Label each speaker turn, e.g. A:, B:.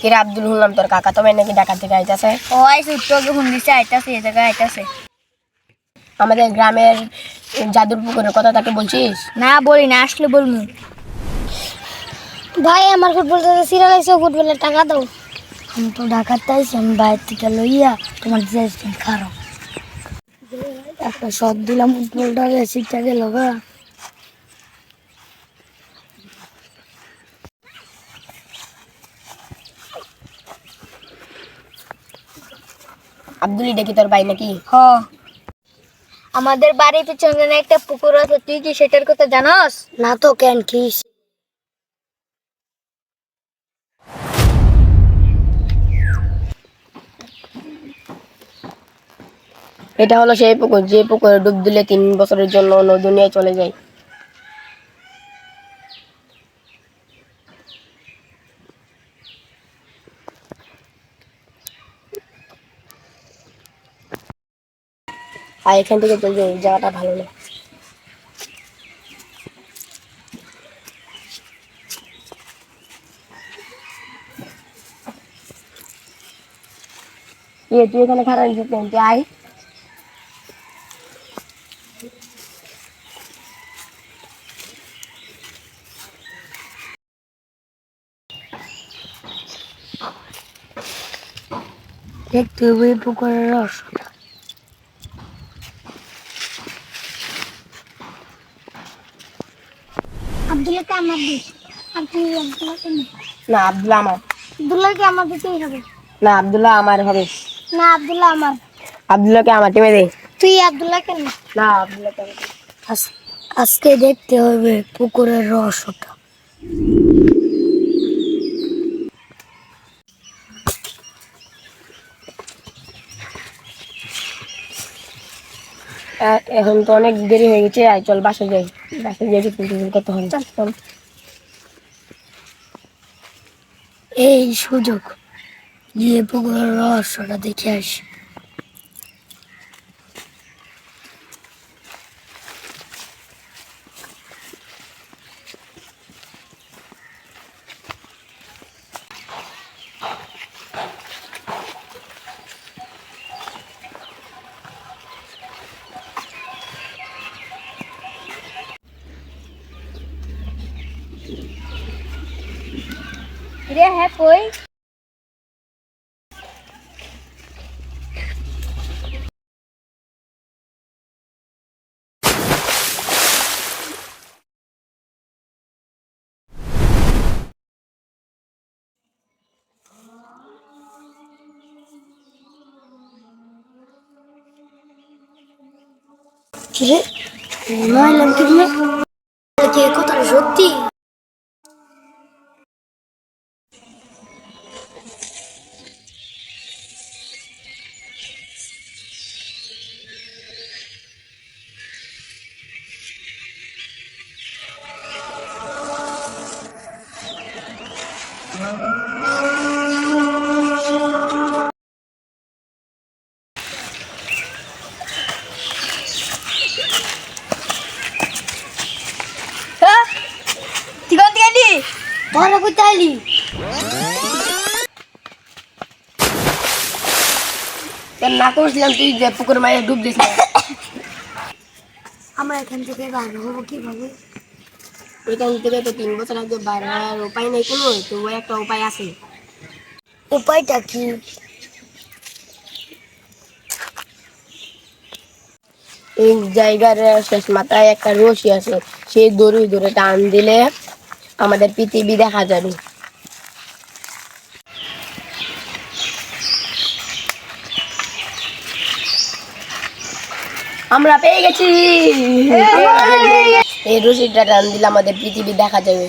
A: কিরে আব্দুল, শুনলাম তোর কাকা তো নাকি ঢাকা থেকে আইতাছে।
B: ও আইসে তোকে ফোন দিছে, আইতাছে, এই জায়গায় আইতাছে।
A: আমাদের গ্রামের জাদুর পুকুরের কথা তাকে বলছিস?
B: না বলি না, আসলে বলবো।
C: ভাই আমার ফুটবল সিরিয়াল আছে, ফুটবলের টাকা দাও। আমি তো ঢাকাতে আইছি, আমি বাইরে থেকে লইয়া তোমার দিয়েছি খারাপ একটা শট দিলাম, ফুটবলটা সিটটা গেল গা।
A: আব্দুল, এটা কি তোর ভাই নাকি?
B: হ, আমাদের বাড়ির পিছনে একটা পুকুর আছে, তুই কি সেটার কথা জানাস?
C: না তো, কেন কি?
A: এটা হলো সেই পুকুর যে পুকুরে ডুব দিলে 3 বছরের জন্য অন্য দুনিয়ায় চলে যায়। আর এখান থেকে চলে যায়, এই জায়গাটা ভালো না। তুই এখানে খারাপ তুই আয়।
C: দেখতে হবে পুকুরের রস। আব্দুল্লাহকে আমার দিস। আব্দুল্লাহকে
A: না, আব্দুল্লাহ আমার।
C: আব্দুল্লাহকে আমার দিতেই হবে।
A: না, আব্দুল্লাহ আমার হবে।
C: না, আব্দুল্লাহ আমার।
A: আব্দুল্লাহকে আমার টিমে দে।
C: তুই আব্দুল্লাহকে নে।
A: না, আব্দুল্লাহকে আমার।
C: আজকে দেখতে হবে পুকুরের রস ওটা।
A: এখন তো অনেক দেরি হয়ে গেছে, আয় চল বাসে যাই। বাসে যাই কত হবে। চল।
C: এই সুযোগ, গিয়ে পুকুরের রস ওটা দেখে আসি।
B: রে হ্যাঁ কই?
C: কিরে নইলাম কিনে কি কথাটা সত্যি?
B: হ্যাঁ, তুই কোন দিকে এলি?
C: তোরা কইতে আইলি?
A: না করছিলাম তুই যে পুকুর মাঝে ডুব দিস না।
C: আমরা এখান থেকে বার হবো কিভাবে?
A: ওইখান থেকে তো 3 বছর আগে বার হওয়ার উপায় নেই কোনো, তো ওই একটা উপায় আছে।
C: উপায়টা কি?
A: এই জায়গার শেষ মাথায় একটা রশি আছে, সেই দড়ি ধরে টান দিলে আমাদের পৃথিবী দেখা যাবে। আমরা পেয়ে গেছি। এই রশিটা টান দিলে আমাদের পৃথিবী দেখা যাবে।